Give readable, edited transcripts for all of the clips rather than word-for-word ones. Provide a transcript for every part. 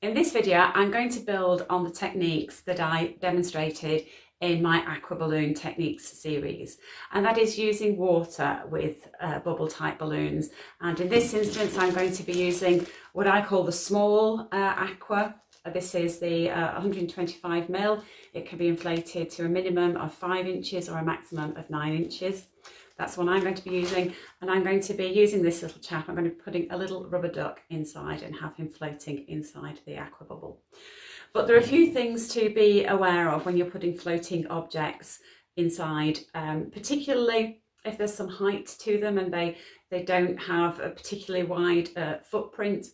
In this video, I'm going to build on the techniques that I demonstrated in my Aqua Balloon techniques series, and that is using water with bubble type balloons. And in this instance, I'm going to be using what I call the small Aqua. This is the 125 ml. It can be inflated to a minimum of 5 inches or a maximum of 9 inches. That's what I'm going to be using, and I'm going to be using this little chap. I'm going to be putting a little rubber duck inside and have him floating inside the aqua bubble. But there are a few things to be aware of when you're putting floating objects inside, particularly if there's some height to them and they don't have a particularly wide footprint.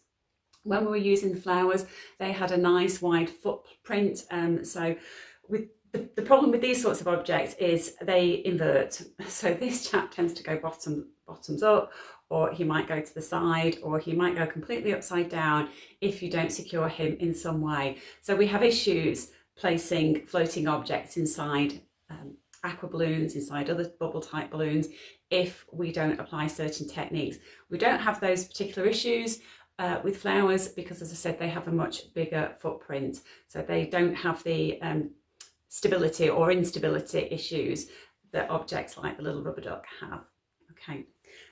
When we were using the flowers, they had a nice wide footprint, so with the problem with these sorts of objects is they invert. So this chap tends to go bottoms up, or he might go to the side, or he might go completely upside down if you don't secure him in some way. So we have issues placing floating objects inside aqua balloons, inside other bubble type balloons, if we don't apply certain techniques. We don't have those particular issues with flowers because, as I said, they have a much bigger footprint. So they don't have the stability or instability issues that objects like the little rubber duck have. Okay,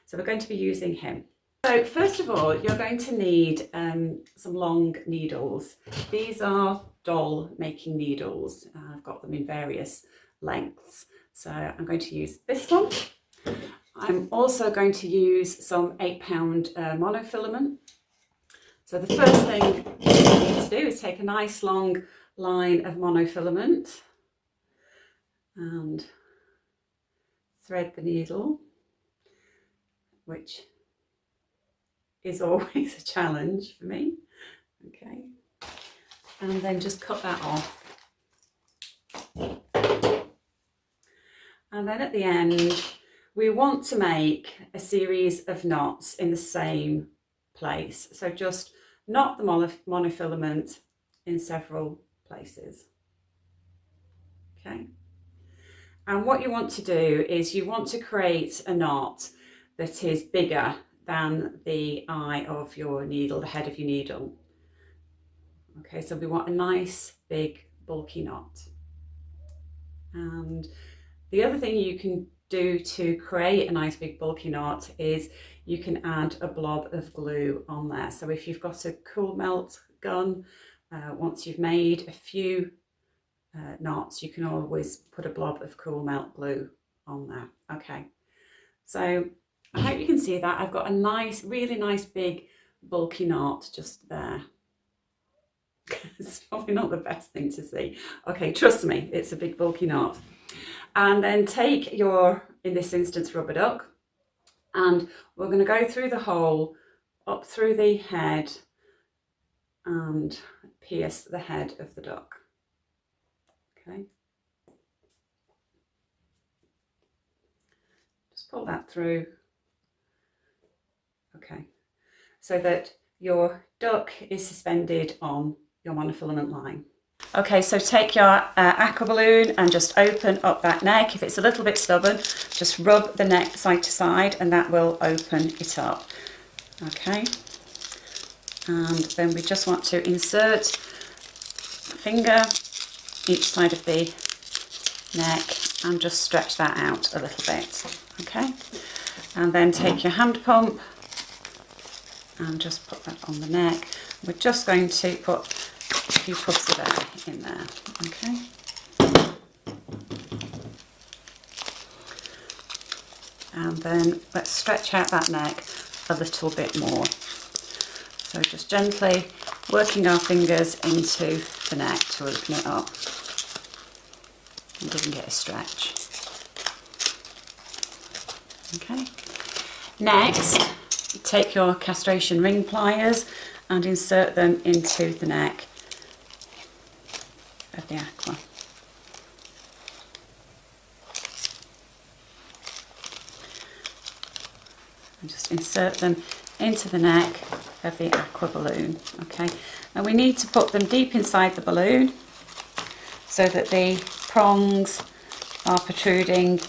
so we're going to be using him. So first of all, you're going to need some long needles. These are doll making needles. I've got them in various lengths. So I'm going to use this one. I'm also going to use some 8-pound monofilament. So the first thing you need to do is take a nice long line of monofilament and thread the needle, which is always a challenge for me. Okay, and then just cut that off. And then at the end, we want to make a series of knots in the same place. So just knot the monofilament in several places. Okay. And what you want to do is you want to create a knot that is bigger than the eye of your needle, the head of your needle. Okay, so we want a nice, big, bulky knot. And the other thing you can do to create a nice, big, bulky knot is you can add a blob of glue on there. So if you've got a cool melt gun, once you've made a few knots, you can always put a blob of cool melt glue on there. Okay, so I hope you can see that. I've got a nice, really nice big bulky knot just there. It's probably not the best thing to see. Okay, trust me, it's a big bulky knot. And then take your, in this instance, rubber duck, and we're going to go through the hole, up through the head, and pierce the head of the duck. Okay, just pull that through. Okay, so that your duck is suspended on your monofilament line. Okay, so take your aqua balloon and just open up that neck. If it's a little bit stubborn, just rub the neck side to side and that will open it up. Okay, and then we just want to insert a finger each side of the neck and just stretch that out a little bit. Okay, and then take your hand pump and just put that on the neck. We're just going to put a few puffs of air in there. Okay, and then let's stretch out that neck a little bit more. So just gently working our fingers into the neck to open it up and giving it a stretch. Okay, next take your castration ring pliers and insert them into the neck of the aqua. And just insert them into the neck of the aqua balloon. Okay, and we need to put them deep inside the balloon so that the prongs are protruding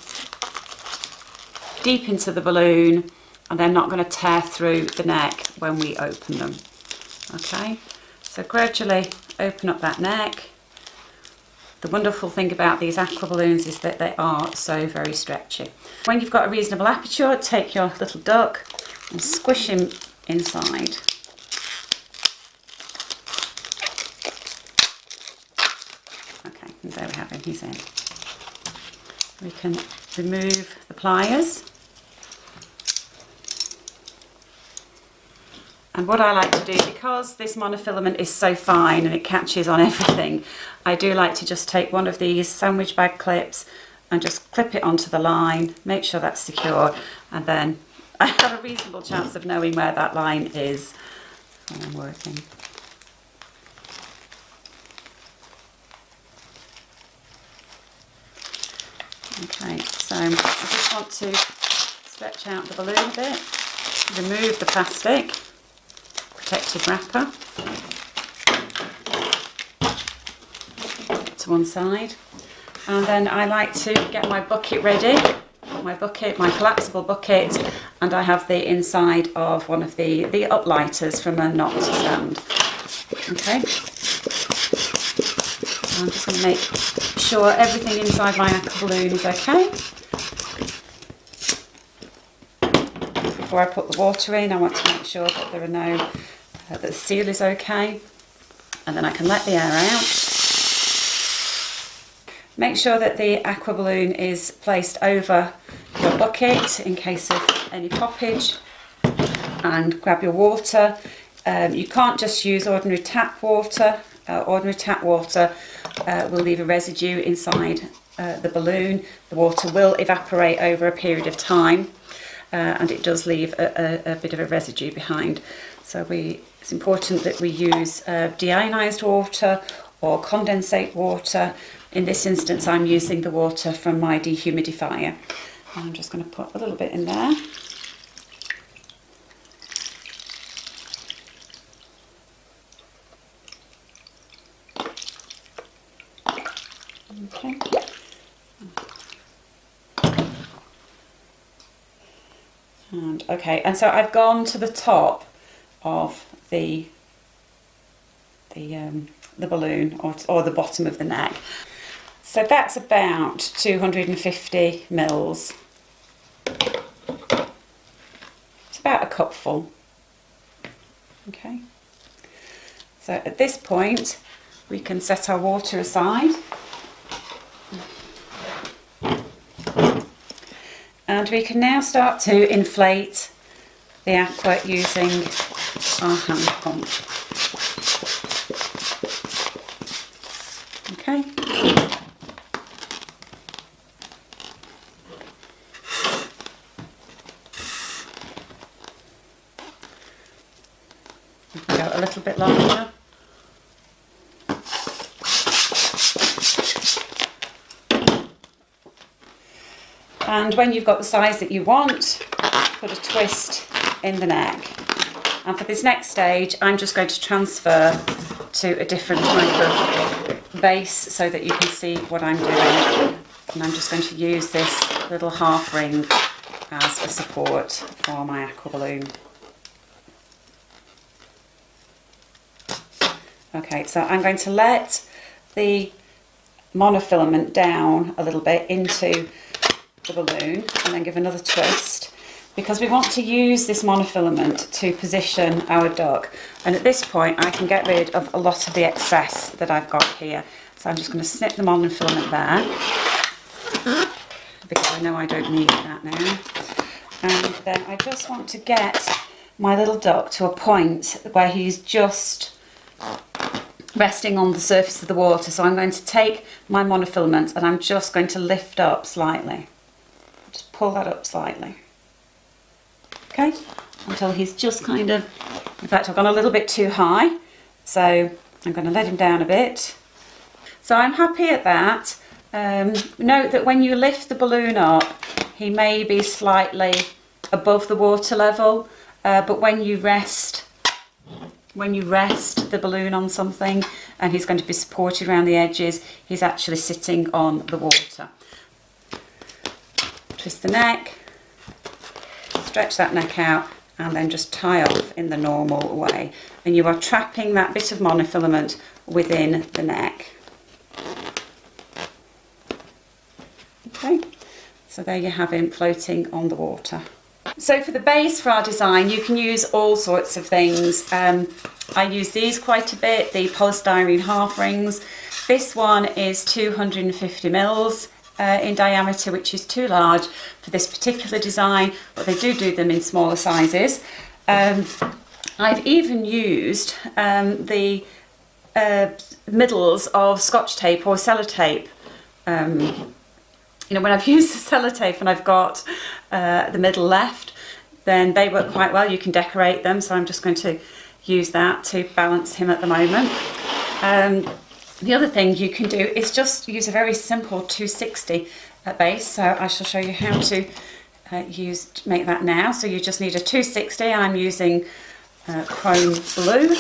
deep into the balloon and they're not going to tear through the neck when we open them. Okay, So gradually open up that neck. The wonderful thing about these aqua balloons is that they are so very stretchy. When you've got a reasonable aperture, take your little duck and squish him inside. Okay, and there we have him, he's in. We can remove the pliers. And what I like to do, because this monofilament is so fine and it catches on everything, I do like to just take one of these sandwich bag clips and just clip it onto the line, make sure that's secure, and then I have a reasonable chance of knowing where that line is when I'm working. Okay, so I just want to stretch out the balloon a bit, remove the plastic protective wrapper to one side, and then I like to get my bucket ready. My collapsible bucket, and I have the inside of one of the uplighters from a knot stand. Okay, I'm just going to make sure everything inside my aqua balloon is okay. Before I put the water in, I want to make sure that there are no, that the seal is okay, and then I can let the air out. Make sure that the aqua balloon is placed over your bucket in case of any poppage, and grab your water. You can't just use ordinary tap water. Ordinary tap water will leave a residue inside the balloon. The water will evaporate over a period of time, and it does leave a bit of a residue behind. So it's important that we use deionized water or condensate water. In this instance, I'm using the water from my dehumidifier. And I'm just going to put a little bit in there. Okay. And so I've gone to the top of the balloon, or the bottom of the neck. So that's about 250 mils. It's about a cupful. Okay. So at this point, we can set our water aside. And we can now start to inflate the aqua using our hand pump. Okay. We can go a little bit larger. And when you've got the size that you want, put a twist in the neck. And for this next stage, I'm just going to transfer to a different type of base so that you can see what I'm doing. And I'm just going to use this little half ring as a support for my aqua balloon. Okay, so I'm going to let the monofilament down a little bit into the balloon and then give another twist, because we want to use this monofilament to position our duck. And at this point I can get rid of a lot of the excess that I've got here. So I'm just going to snip the monofilament there, because I know I don't need that now. And then I just want to get my little duck to a point where he's just resting on the surface of the water. So I'm going to take my monofilament and I'm just going to lift up slightly. Just pull that up slightly. Okay, until he's just kind of, in fact I've gone a little bit too high, so I'm going to let him down a bit. So I'm happy at that. Note that when you lift the balloon up, he may be slightly above the water level, but when you rest the balloon on something and he's going to be supported around the edges, he's actually sitting on the water. Twist the neck, stretch that neck out, and then just tie off in the normal way. And you are trapping that bit of monofilament within the neck. Okay, so there you have him floating on the water. So for the base for our design, you can use all sorts of things. I use these quite a bit, the polystyrene half rings. This one is 250 mils in diameter, which is too large for this particular design, but they do them in smaller sizes. I've even used the middles of Scotch tape or sellotape. You know, when I've used the sellotape and I've got the middle left, then they work quite well. You can decorate them, so I'm just going to use that to balance him at the moment. The other thing you can do is just use a very simple 260 base, so I shall show you how to make that now. So you just need a 260, and I'm using chrome blue,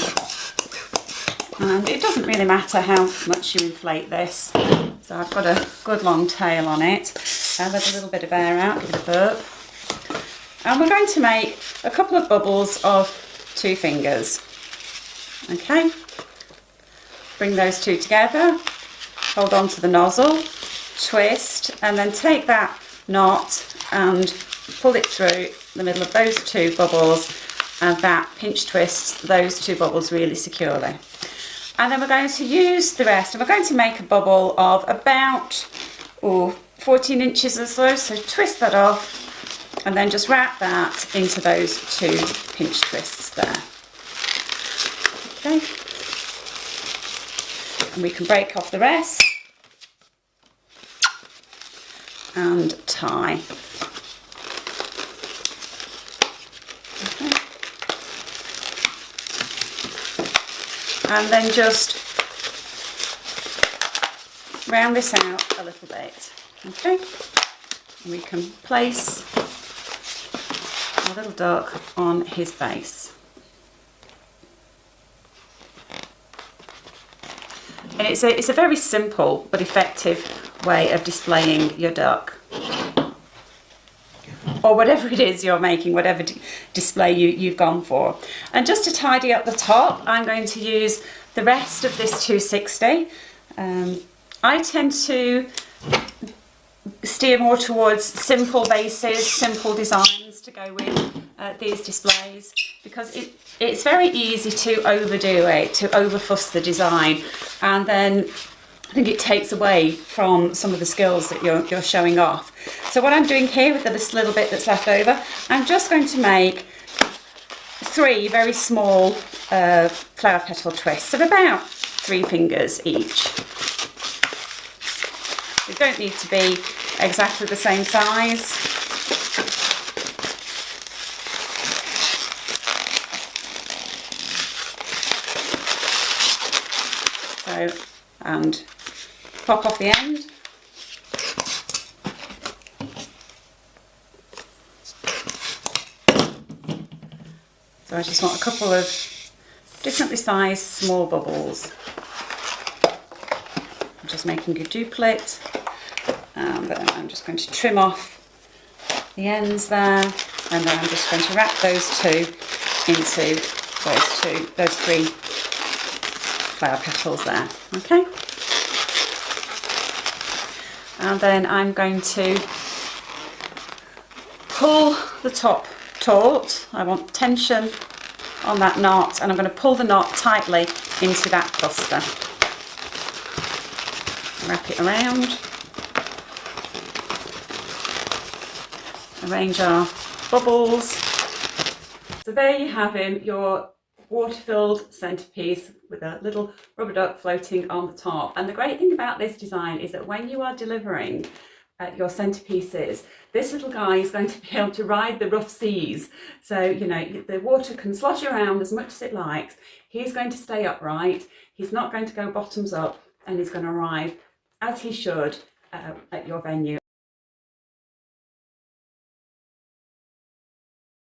and it doesn't really matter how much you inflate this. So I've got a good long tail on it. Let a little bit of air out, give it a burp. And we're going to make a couple of bubbles of 2 fingers. Okay, bring those two together, hold on to the nozzle, twist, and then take that knot and pull it through the middle of those 2 bubbles, and that pinch twists those 2 bubbles really securely. And then we're going to use the rest, and we're going to make a bubble of about 14 inches or so, so twist that off and then just wrap that into those 2 pinch twists there. Okay, and we can break off the rest and tie. Okay. And then just round this out a little bit. Okay, and we can place our little duck on his base. And it's a very simple but effective way of displaying your duck, or whatever it is you're making, whatever display you've gone for. And just to tidy up the top, I'm going to use the rest of this 260. I tend to steer more towards simple bases, simple designs to go with these displays, because it's very easy to overdo it, to overfuss the design, and then I think it takes away from some of the skills that you're showing off. So what I'm doing here with this little bit that's left over, I'm just going to make 3 very small flower petal twists of about 3 fingers each. They don't need to be exactly the same size. So, and pop off the end. So I just want a couple of differently sized small bubbles. I'm just making a duplicate, and then I'm just going to trim off the ends there, and then I'm just going to wrap those 2 into those 3 flower petals there. Okay, and then I'm going to pull the top taut. I want tension on that knot, and I'm going to pull the knot tightly into that cluster. Wrap it around. Arrange our bubbles. So there you have him, your water-filled centerpiece with a little rubber duck floating on the top. And the great thing about this design is that when you are delivering your centerpieces, this little guy is going to be able to ride the rough seas. So, you know, the water can slosh around as much as it likes. He's going to stay upright. He's not going to go bottoms up, and he's going to arrive as he should at your venue.